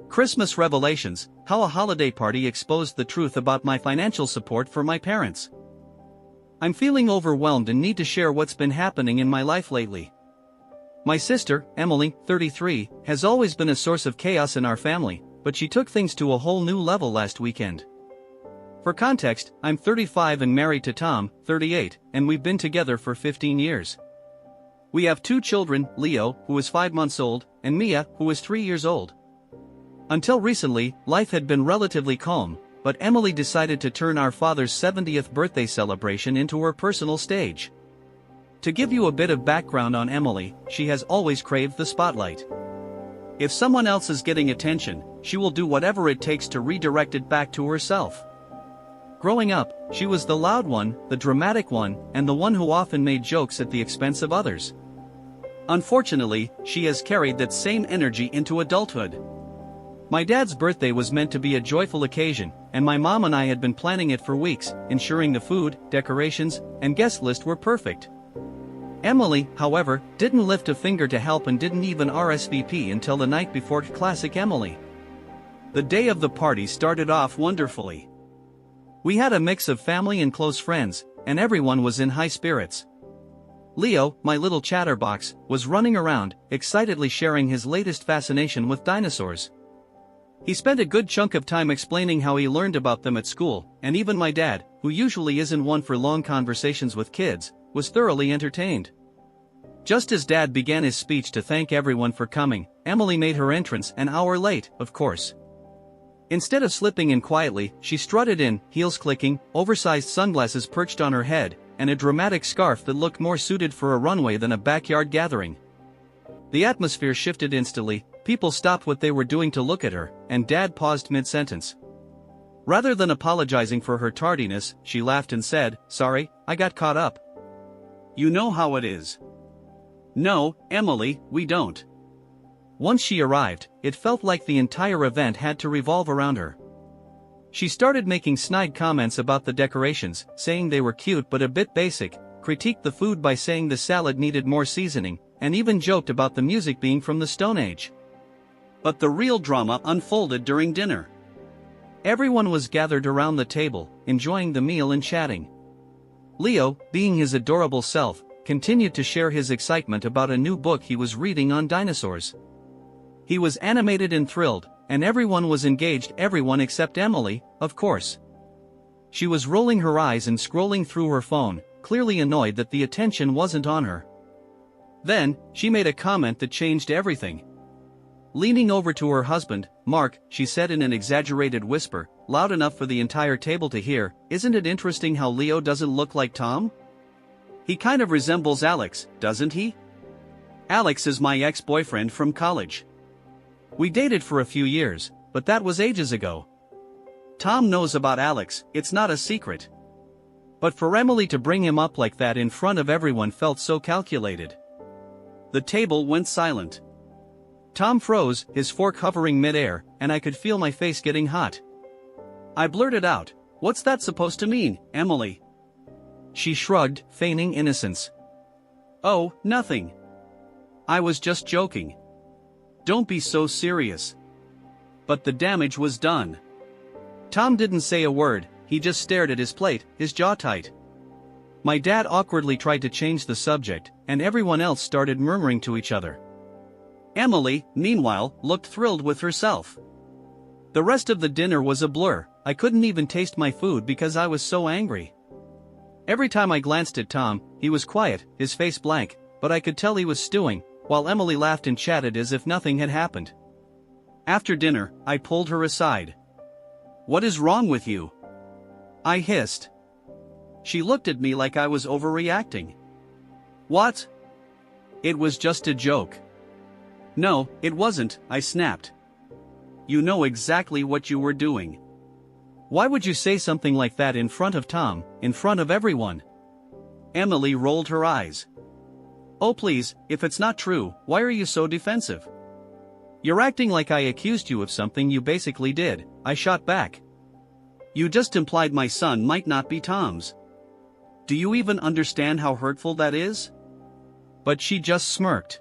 Christmas revelations: how a holiday party exposed the truth about my financial support for my parents. I'm feeling overwhelmed and need to share what's been happening in my life lately. My sister, Emily, 33, has always been a source of chaos in our family, but she took things to a whole new level last weekend. For context, I'm 35 and married to Tom, 38, and we've been together for 15 years. We have 2 children, Leo, who is 5 months old, and Mia, who is 3 years old. Until recently, life had been relatively calm, but Emily decided to turn our father's 70th birthday celebration into her personal stage. To give you a bit of background on Emily, she has always craved the spotlight. If someone else is getting attention, she will do whatever it takes to redirect it back to herself. Growing up, she was the loud one, the dramatic one, and the one who often made jokes at the expense of others. Unfortunately, she has carried that same energy into adulthood. My dad's birthday was meant to be a joyful occasion, and my mom and I had been planning it for weeks, ensuring the food, decorations, and guest list were perfect. Emily, however, didn't lift a finger to help and didn't even RSVP until the night before. Classic Emily. The day of the party started off wonderfully. We had a mix of family and close friends, and everyone was in high spirits. Leo, my little chatterbox, was running around, excitedly sharing his latest fascination with dinosaurs. He spent a good chunk of time explaining how he learned about them at school, and even my dad, who usually isn't one for long conversations with kids, was thoroughly entertained. Just as Dad began his speech to thank everyone for coming, Emily made her entrance an hour late, of course. Instead of slipping in quietly, she strutted in, heels clicking, oversized sunglasses perched on her head, and a dramatic scarf that looked more suited for a runway than a backyard gathering. The atmosphere shifted instantly, people stopped what they were doing to look at her, and Dad paused mid-sentence. Rather than apologizing for her tardiness, she laughed and said, "Sorry, I got caught up." "You know how it is." "No, Emily, we don't." Once she arrived, it felt like the entire event had to revolve around her. She started making snide comments about the decorations, saying they were cute but a bit basic, critiqued the food by saying the salad needed more seasoning, and even joked about the music being from the Stone Age. But the real drama unfolded during dinner. Everyone was gathered around the table, enjoying the meal and chatting. Leo, being his adorable self, continued to share his excitement about a new book he was reading on dinosaurs. He was animated and thrilled, and everyone was engaged, everyone except Emily, of course. She was rolling her eyes and scrolling through her phone, clearly annoyed that the attention wasn't on her. Then, she made a comment that changed everything. Leaning over to her husband, "Mark," she said in an exaggerated whisper, loud enough for the entire table to hear, "Isn't it interesting how Leo doesn't look like Tom? He kind of resembles Alex, doesn't he? Alex is my ex-boyfriend from college. We dated for a few years, but that was ages ago. Tom knows about Alex, it's not a secret." But for Emily to bring him up like that in front of everyone felt so calculated. The table went silent. Tom froze, his fork hovering mid-air, and I could feel my face getting hot. I blurted out, "What's that supposed to mean, Emily?" She shrugged, feigning innocence. "Oh, nothing. I was just joking. Don't be so serious." But the damage was done. Tom didn't say a word, he just stared at his plate, his jaw tight. My dad awkwardly tried to change the subject, and everyone else started murmuring to each other. Emily, meanwhile, looked thrilled with herself. The rest of the dinner was a blur. I couldn't even taste my food because I was so angry. Every time I glanced at Tom, he was quiet, his face blank, but I could tell he was stewing, while Emily laughed and chatted as if nothing had happened. After dinner, I pulled her aside. "What is wrong with you?" I hissed. She looked at me like I was overreacting. "What?" "It was just a joke." "No, it wasn't," I snapped. "You know exactly what you were doing. Why would you say something like that in front of Tom, in front of everyone?" Emily rolled her eyes. "Oh please, if it's not true, why are you so defensive? You're acting like I accused you of something you basically did," I shot back. "You just implied my son might not be Tom's. Do you even understand how hurtful that is?" But she just smirked.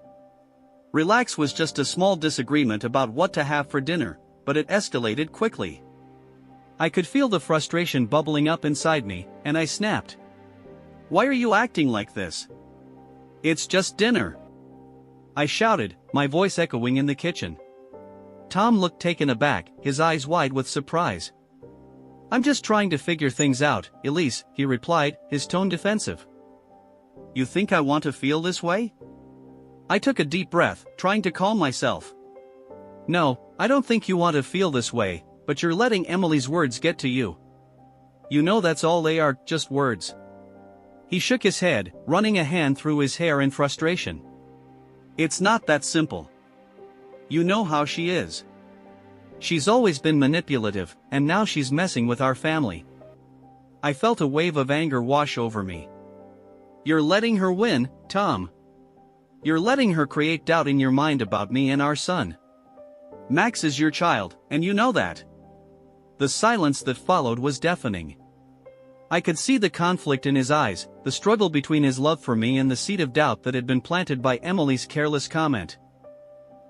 "Relax, was just a small disagreement about what to have for dinner. but it escalated quickly. I could feel the frustration bubbling up inside me, and I snapped. "Why are you acting like this? It's just dinner," I shouted, my voice echoing in the kitchen. Tom looked taken aback, his eyes wide with surprise. "I'm just trying to figure things out, Elise," he replied, his tone defensive. "You think I want to feel this way?" I took a deep breath, trying to calm myself. "No, I don't think you want to feel this way, but you're letting Emily's words get to you. You know that's all they are, just words." He shook his head, running a hand through his hair in frustration. "It's not that simple. You know how she is. She's always been manipulative, and now she's messing with our family." I felt a wave of anger wash over me. "You're letting her win, Tom. You're letting her create doubt in your mind about me and our son. Max is your child, and you know that." The silence that followed was deafening. I could see the conflict in his eyes, the struggle between his love for me and the seed of doubt that had been planted by Emily's careless comment.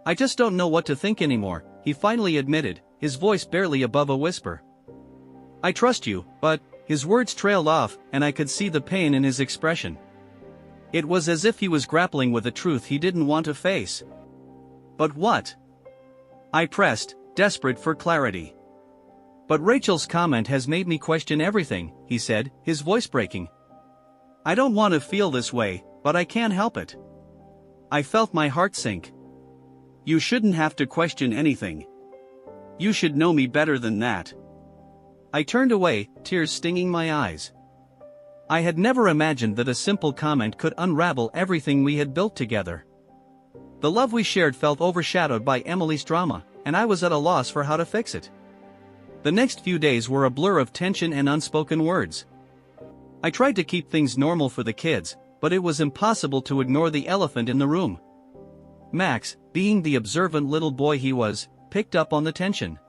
"I just don't know what to think anymore," he finally admitted, his voice barely above a whisper. "I trust you, but..." His words trailed off, and I could see the pain in his expression. It was as if he was grappling with a truth he didn't want to face. "But what?" I pressed, desperate for clarity. "But Rachel's comment has made me question everything," he said, his voice breaking. "I don't want to feel this way, but I can't help it." I felt my heart sink. "You shouldn't have to question anything. You should know me better than that." I turned away, tears stinging my eyes. I had never imagined that a simple comment could unravel everything we had built together. The love we shared felt overshadowed by Emily's drama, and I was at a loss for how to fix it. The next few days were a blur of tension and unspoken words. I tried to keep things normal for the kids, but it was impossible to ignore the elephant in the room. Max, being the observant little boy he was, picked up on the tension.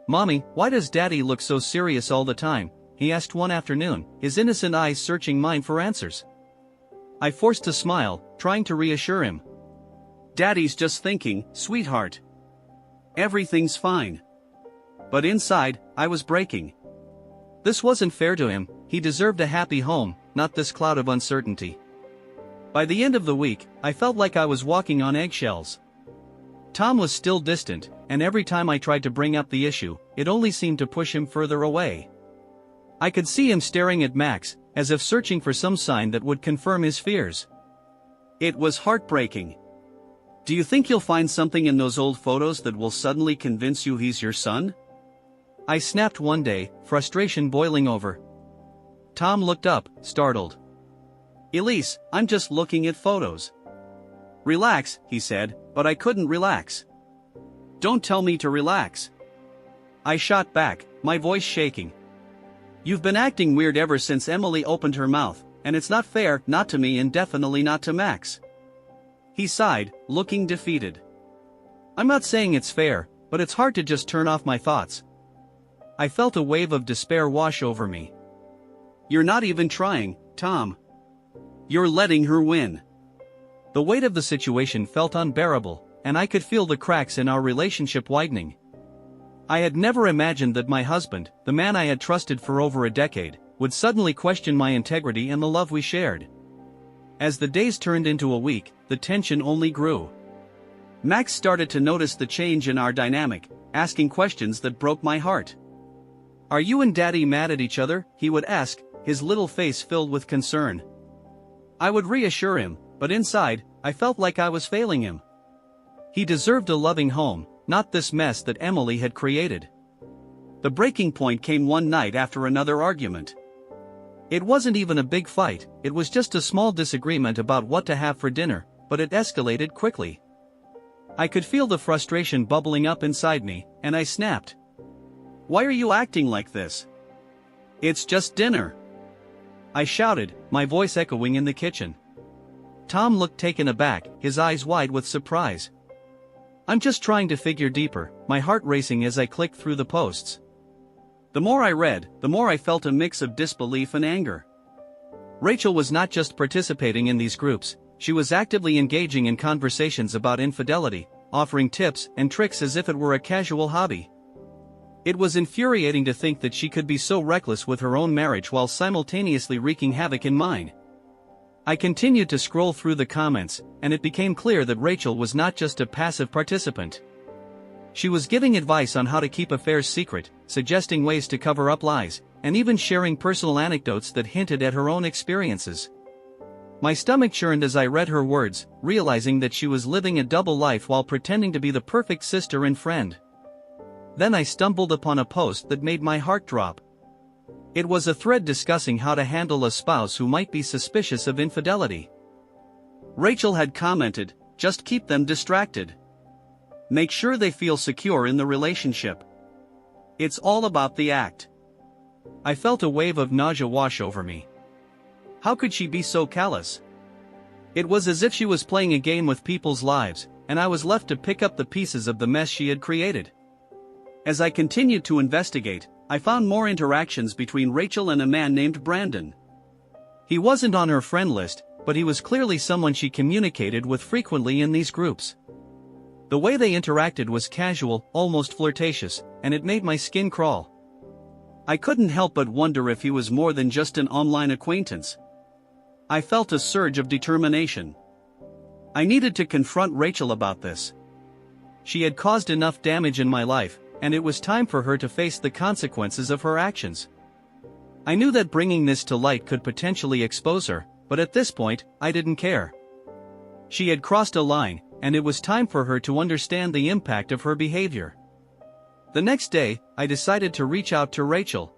"Mommy, why does Daddy look so serious all the time?" he asked one afternoon, his innocent eyes searching mine for answers. I forced a smile, trying to reassure him. "Daddy's just thinking, sweetheart. Everything's fine." But inside, I was breaking. This wasn't fair to him. He deserved a happy home, not this cloud of uncertainty. By the end of the week, I felt like I was walking on eggshells. Tom was still distant, and every time I tried to bring up the issue, it only seemed to push him further away. I could see him staring at Max, as if searching for some sign that would confirm his fears. It was heartbreaking. "Do you think you'll find something in those old photos that will suddenly convince you he's your son?" I snapped one day, frustration boiling over. Tom looked up, startled. "Elise, I'm just looking at photos." "Relax," he said, but I couldn't relax. "Don't tell me to relax." I shot back, my voice shaking. "You've been acting weird ever since Emily opened her mouth, and it's not fair, not to me and definitely not to Max." He sighed, looking defeated. "I'm not saying it's fair, but it's hard to just turn off my thoughts." I felt a wave of despair wash over me. "You're not even trying, Tom. You're letting her win." The weight of the situation felt unbearable, and I could feel the cracks in our relationship widening. I had never imagined that my husband, the man I had trusted for over a decade, would suddenly question my integrity and the love we shared. As the days turned into a week, the tension only grew. Max started to notice the change in our dynamic, asking questions that broke my heart. "Are you and Daddy mad at each other?" he would ask, his little face filled with concern. I would reassure him, but inside, I felt like I was failing him. He deserved a loving home, not this mess that Emily had created. The breaking point came one night after another argument. It wasn't even a big fight, it was just a small disagreement about what to have for dinner, but it escalated quickly. I could feel the frustration bubbling up inside me, and I snapped. "Why are you acting like this? It's just dinner," I shouted, my voice echoing in the kitchen. Tom looked taken aback, his eyes wide with surprise. "I'm just trying to figure deeper," my heart racing as I clicked through the posts. The more I read, the more I felt a mix of disbelief and anger. Rachel was not just participating in these groups, she was actively engaging in conversations about infidelity, offering tips and tricks as if it were a casual hobby. It was infuriating to think that she could be so reckless with her own marriage while simultaneously wreaking havoc in mine. I continued to scroll through the comments, and it became clear that Rachel was not just a passive participant. She was giving advice on how to keep affairs secret, suggesting ways to cover up lies, and even sharing personal anecdotes that hinted at her own experiences. My stomach churned as I read her words, realizing that she was living a double life while pretending to be the perfect sister and friend. Then I stumbled upon a post that made my heart drop. It was a thread discussing how to handle a spouse who might be suspicious of infidelity. Rachel had commented, "Just keep them distracted. Make sure they feel secure in the relationship. It's all about the act." I felt a wave of nausea wash over me. How could she be so callous? It was as if she was playing a game with people's lives, and I was left to pick up the pieces of the mess she had created. As I continued to investigate, I found more interactions between Rachel and a man named Brandon. He wasn't on her friend list, but he was clearly someone she communicated with frequently in these groups. The way they interacted was casual, almost flirtatious, and it made my skin crawl. I couldn't help but wonder if he was more than just an online acquaintance. I felt a surge of determination. I needed to confront Rachel about this. She had caused enough damage in my life, and it was time for her to face the consequences of her actions. I knew that bringing this to light could potentially expose her, but at this point, I didn't care. She had crossed a line, and it was time for her to understand the impact of her behavior. The next day, I decided to reach out to Rachel.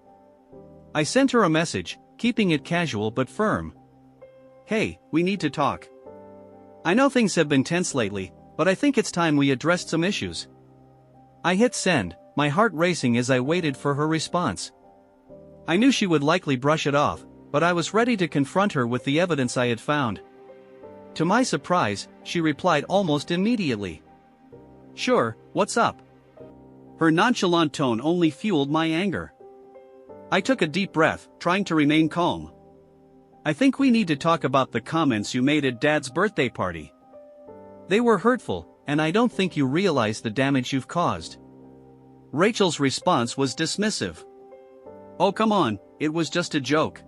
I sent her a message, keeping it casual but firm. "Hey, we need to talk. I know things have been tense lately, but I think it's time we addressed some issues." I hit send, my heart racing as I waited for her response. I knew she would likely brush it off, but I was ready to confront her with the evidence I had found. To my surprise, she replied almost immediately. "Sure, what's up?" Her nonchalant tone only fueled my anger. I took a deep breath, trying to remain calm. "I think we need to talk about the comments you made at Dad's birthday party. They were hurtful, and I don't think you realize the damage you've caused." Rachel's response was dismissive. "Oh, come on, it was just a joke.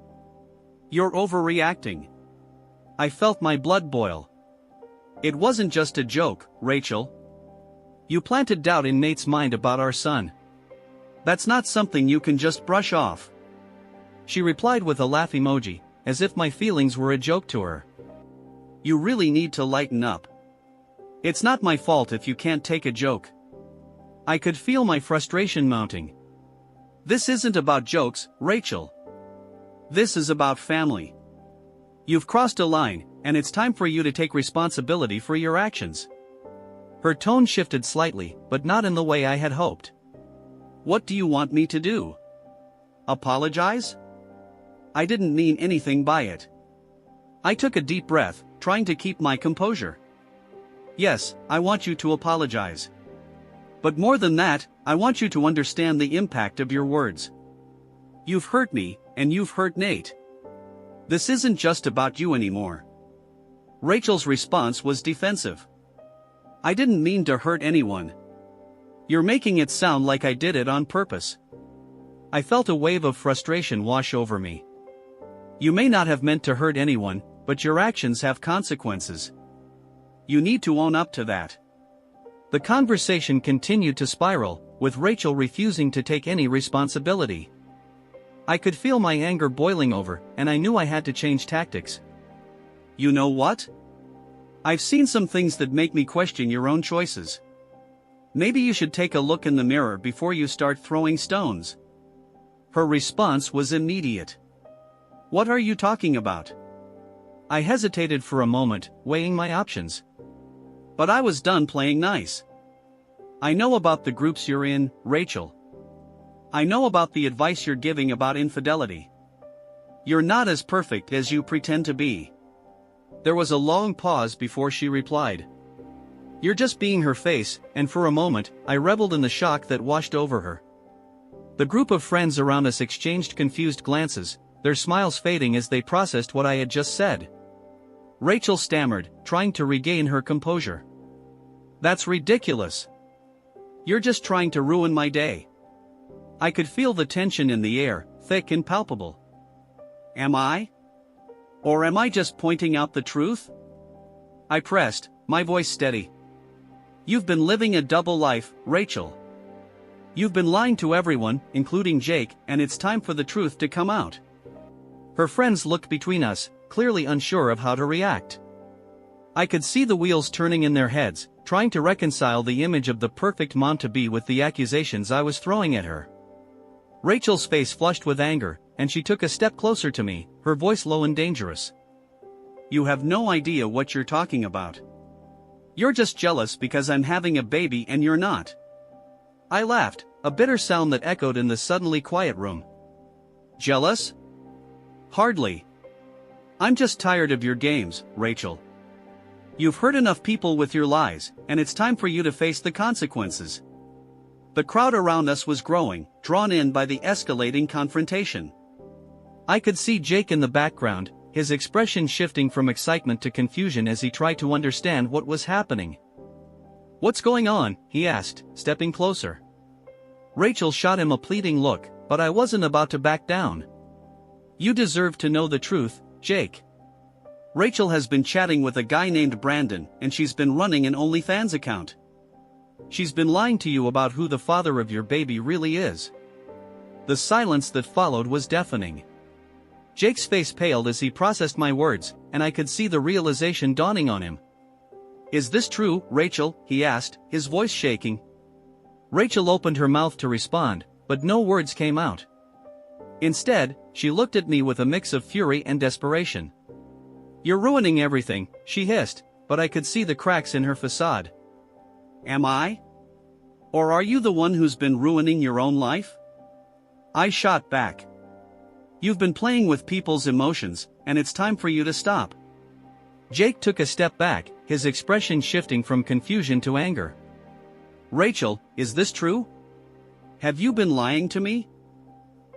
You're overreacting." I felt my blood boil. "It wasn't just a joke, Rachel. You planted doubt in Nate's mind about our son. That's not something you can just brush off." She replied with a laugh emoji, as if my feelings were a joke to her. "You really need to lighten up. It's not my fault if you can't take a joke." I could feel my frustration mounting. "This isn't about jokes, Rachel. This is about family. You've crossed a line, and it's time for you to take responsibility for your actions." Her tone shifted slightly, but not in the way I had hoped. "What do you want me to do? Apologize? I didn't mean anything by it." I took a deep breath, trying to keep my composure. "Yes, I want you to apologize. But more than that, I want you to understand the impact of your words. You've hurt me, and you've hurt Nate. This isn't just about you anymore." Rachel's response was defensive. "I didn't mean to hurt anyone. You're making it sound like I did it on purpose." I felt a wave of frustration wash over me. "You may not have meant to hurt anyone, but your actions have consequences. You need to own up to that." The conversation continued to spiral, with Rachel refusing to take any responsibility. I could feel my anger boiling over, and I knew I had to change tactics. "You know what? I've seen some things that make me question your own choices. Maybe you should take a look in the mirror before you start throwing stones." Her response was immediate. "What are you talking about?" I hesitated for a moment, weighing my options. But I was done playing nice. "I know about the groups you're in, Rachel. I know about the advice you're giving about infidelity. You're not as perfect as you pretend to be." There was a long pause before she replied. "You're just being her face," and for a moment, I reveled in the shock that washed over her. The group of friends around us exchanged confused glances, their smiles fading as they processed what I had just said. Rachel stammered, trying to regain her composure. That's ridiculous. You're just trying to ruin my day. I could feel the tension in the air, thick and palpable. Am I? Or am I just pointing out the truth? I pressed, my voice steady. You've been living a double life, Rachel. You've been lying to everyone, including Jake, and it's time for the truth to come out. Her friends looked between us, clearly unsure of how to react. I could see the wheels turning in their heads, trying to reconcile the image of the perfect mom-to-be with the accusations I was throwing at her. Rachel's face flushed with anger, and she took a step closer to me, her voice low and dangerous. You have no idea what you're talking about. You're just jealous because I'm having a baby and you're not. I laughed, a bitter sound that echoed in the suddenly quiet room. Jealous? Hardly. I'm just tired of your games, Rachel. You've hurt enough people with your lies, and it's time for you to face the consequences. The crowd around us was growing, drawn in by the escalating confrontation. I could see Jake in the background, his expression shifting from excitement to confusion as he tried to understand what was happening. What's going on? He asked, stepping closer. Rachel shot him a pleading look, but I wasn't about to back down. You deserve to know the truth, Jake. Rachel has been chatting with a guy named Brandon, and she's been running an OnlyFans account. She's been lying to you about who the father of your baby really is. The silence that followed was deafening. Jake's face paled as he processed my words, and I could see the realization dawning on him. Is this true, Rachel? He asked, his voice shaking. Rachel opened her mouth to respond, but no words came out. Instead, she looked at me with a mix of fury and desperation. You're ruining everything, she hissed, but I could see the cracks in her facade. Am I? Or are you the one who's been ruining your own life? I shot back. You've been playing with people's emotions, and it's time for you to stop. Jake took a step back, his expression shifting from confusion to anger. Rachel, is this true? Have you been lying to me?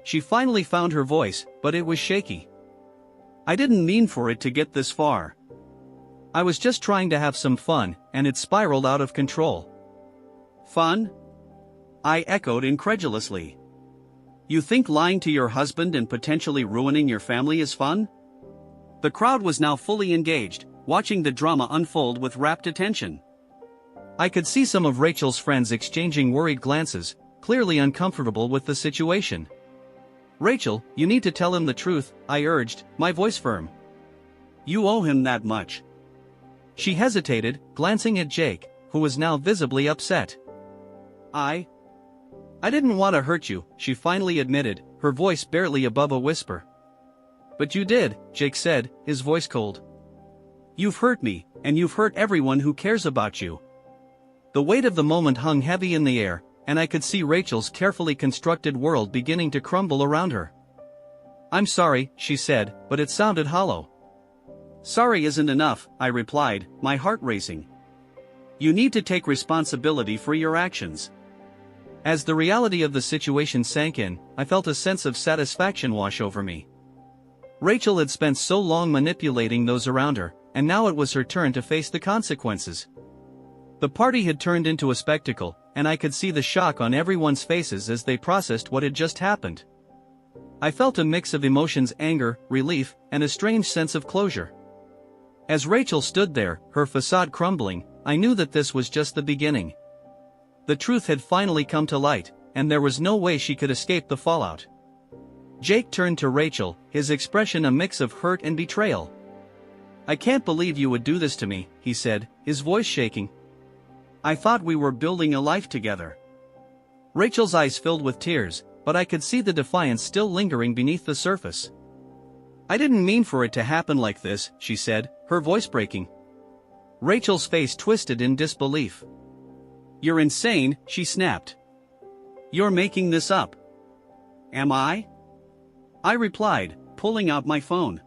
She finally found her voice, but it was shaky. I didn't mean for it to get this far. I was just trying to have some fun, and it spiraled out of control. Fun? I echoed incredulously. You think lying to your husband and potentially ruining your family is fun? The crowd was now fully engaged, watching the drama unfold with rapt attention. I could see some of Rachel's friends exchanging worried glances, clearly uncomfortable with the situation. Rachel, you need to tell him the truth, I urged, my voice firm. You owe him that much. She hesitated, glancing at Jake, who was now visibly upset. I didn't want to hurt you, she finally admitted, her voice barely above a whisper. But you did, Jake said, his voice cold. You've hurt me, and you've hurt everyone who cares about you. The weight of the moment hung heavy in the air, and I could see Rachel's carefully constructed world beginning to crumble around her. I'm sorry, she said, but it sounded hollow. Sorry isn't enough, I replied, my heart racing. You need to take responsibility for your actions. As the reality of the situation sank in, I felt a sense of satisfaction wash over me. Rachel had spent so long manipulating those around her, and now it was her turn to face the consequences. The party had turned into a spectacle, and I could see the shock on everyone's faces as they processed what had just happened. I felt a mix of emotions: anger, relief, and a strange sense of closure. As Rachel stood there, her facade crumbling, I knew that this was just the beginning. The truth had finally come to light, and there was no way she could escape the fallout. Jake turned to Rachel, his expression a mix of hurt and betrayal. I can't believe you would do this to me, he said, his voice shaking. I thought we were building a life together. Rachel's eyes filled with tears, but I could see the defiance still lingering beneath the surface. I didn't mean for it to happen like this, she said, her voice breaking. Rachel's face twisted in disbelief. You're insane, she snapped. You're making this up. Am I? I replied, pulling out my phone.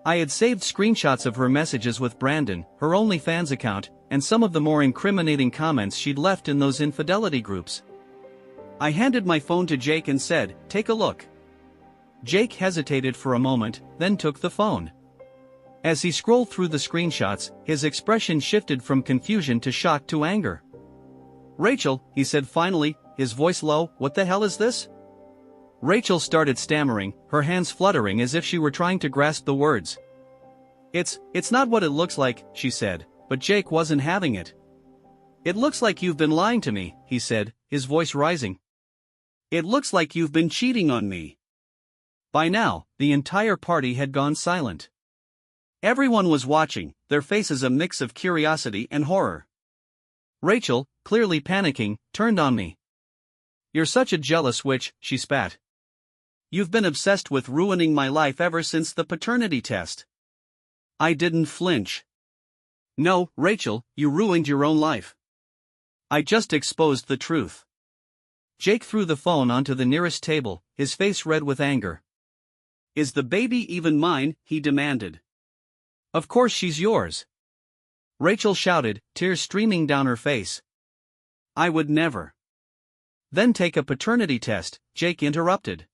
I had saved screenshots of her messages with Brandon, her OnlyFans account, and some of the more incriminating comments she'd left in those infidelity groups. I handed my phone to Jake and said, "Take a look." Jake hesitated for a moment, then took the phone. As he scrolled through the screenshots, his expression shifted from confusion to shock to anger. "Rachel," he said finally, his voice low, "what the hell is this?" Rachel started stammering, her hands fluttering as if she were trying to grasp the words. It's not what it looks like," she said, but Jake wasn't having it. "It looks like you've been lying to me," he said, his voice rising. "It looks like you've been cheating on me." By now, the entire party had gone silent. Everyone was watching, their faces a mix of curiosity and horror. Rachel, clearly panicking, turned on me. "You're such a jealous witch," she spat. "You've been obsessed with ruining my life ever since the paternity test." I didn't flinch. "No, Rachel, you ruined your own life. I just exposed the truth." Jake threw the phone onto the nearest table, his face red with anger. "Is the baby even mine?" he demanded. "Of course she's yours," Rachel shouted, tears streaming down her face. "I would never." "Then take a paternity test," Jake interrupted.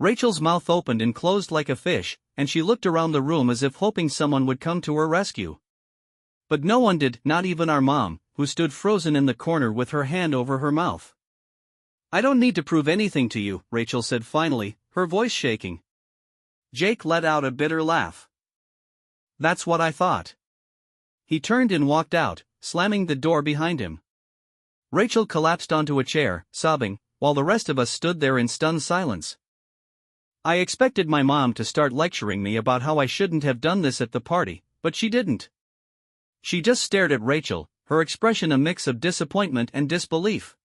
Rachel's mouth opened and closed like a fish, and she looked around the room as if hoping someone would come to her rescue. But no one did, not even our mom, who stood frozen in the corner with her hand over her mouth. "I don't need to prove anything to you," Rachel said finally, her voice shaking. Jake let out a bitter laugh. "That's what I thought." He turned and walked out, slamming the door behind him. Rachel collapsed onto a chair, sobbing, while the rest of us stood there in stunned silence. I expected my mom to start lecturing me about how I shouldn't have done this at the party, but she didn't. She just stared at Rachel, her expression a mix of disappointment and disbelief.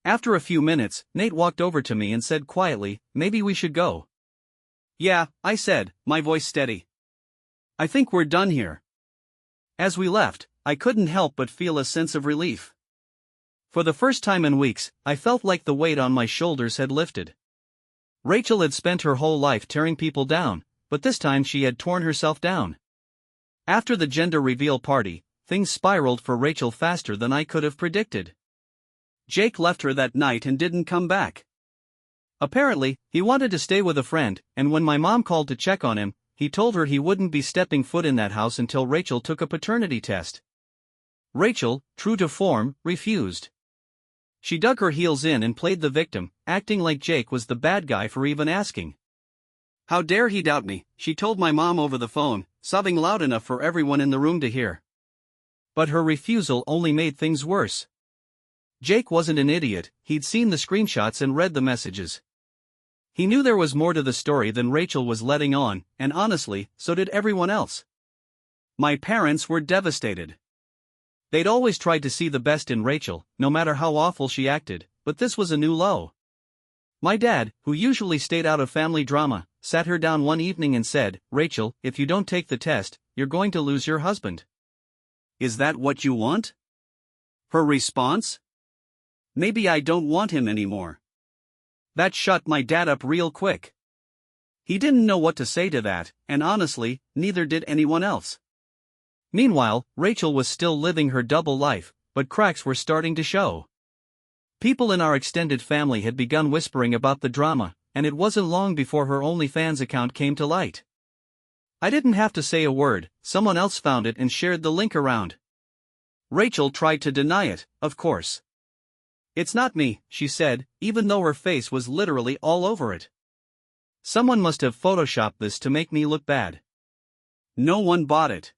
After a few minutes, Nate walked over to me and said quietly, "Maybe we should go." "Yeah," I said, my voice steady. "I think we're done here." As we left, I couldn't help but feel a sense of relief. For the first time in weeks, I felt like the weight on my shoulders had lifted. Rachel had spent her whole life tearing people down, but this time she had torn herself down. After the gender reveal party, things spiraled for Rachel faster than I could have predicted. Jake left her that night and didn't come back. Apparently, he wanted to stay with a friend, and when my mom called to check on him, he told her he wouldn't be stepping foot in that house until Rachel took a paternity test. Rachel, true to form, refused. She dug her heels in and played the victim, acting like Jake was the bad guy for even asking. "How dare he doubt me," she told my mom over the phone, sobbing loud enough for everyone in the room to hear. But her refusal only made things worse. Jake wasn't an idiot, he'd seen the screenshots and read the messages. He knew there was more to the story than Rachel was letting on, and honestly, so did everyone else. My parents were devastated. They'd always tried to see the best in Rachel, no matter how awful she acted, but this was a new low. My dad, who usually stayed out of family drama, sat her down one evening and said, "Rachel, if you don't take the test, you're going to lose your husband." "Is that what you want?" Her response? "Maybe I don't want him anymore." That shut my dad up real quick. He didn't know what to say to that, and honestly, neither did anyone else. Meanwhile, Rachel was still living her double life, but cracks were starting to show. People in our extended family had begun whispering about the drama, and it wasn't long before her OnlyFans account came to light. I didn't have to say a word, someone else found it and shared the link around. Rachel tried to deny it, of course. "It's not me," she said, even though her face was literally all over it. "Someone must have photoshopped this to make me look bad." No one bought it.